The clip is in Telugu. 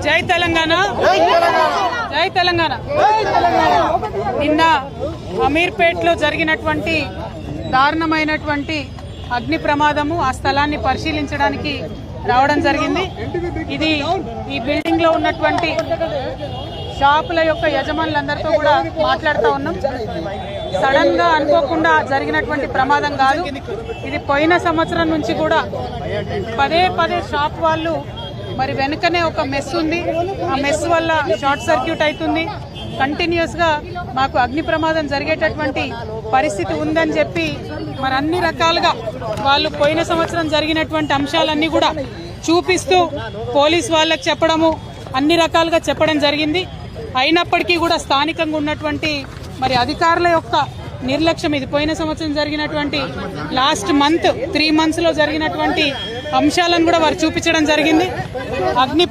జై తెలంగాణ, జై తెలంగాణ. నిన్న అమీర్పేట్లో జరిగినటువంటి దారుణమైనటువంటి అగ్ని ప్రమాదము, ఆ స్థలాన్ని పరిశీలించడానికి రావడం జరిగింది. ఇది ఈ బిల్డింగ్ లో ఉన్నటువంటి షాపుల యొక్క యజమానులందరితో కూడా మాట్లాడుతూ ఉన్నాం. సడన్ గా అనుకోకుండా జరిగినటువంటి ప్రమాదం కాదు. ఇది పోయిన సంవత్సరం నుంచి కూడా పదే పదే షాప్ వాళ్ళు మరి వెనుకనే ఒక మెస్ ఉంది, ఆ మెస్ వల్ల షార్ట్ సర్క్యూట్ అవుతుంది, కంటిన్యూస్ గా మాకు అగ్ని ప్రమాదం జరిగేటటువంటి పరిస్థితి ఉందని చెప్పి మరి అన్ని రకాలుగా వాళ్ళు పోయిన సంవత్సరం జరిగినటువంటి అంశాలన్నీ కూడా చూపిస్తూ పోలీస్ వాళ్ళకి చెప్పడము, అన్ని రకాలుగా చెప్పడం జరిగింది. అయినప్పటికీ కూడా స్థానికంగా ఉన్నటువంటి మరి అధికారుల యొక్క నిర్లక్ష్యం, ఇది పోయిన సంవత్సరం జరిగినటువంటి లాస్ట్ మంత్ 3 months లో జరిగినటువంటి అంశాలను కూడా వారు చూపించడం జరిగింది. అగ్ని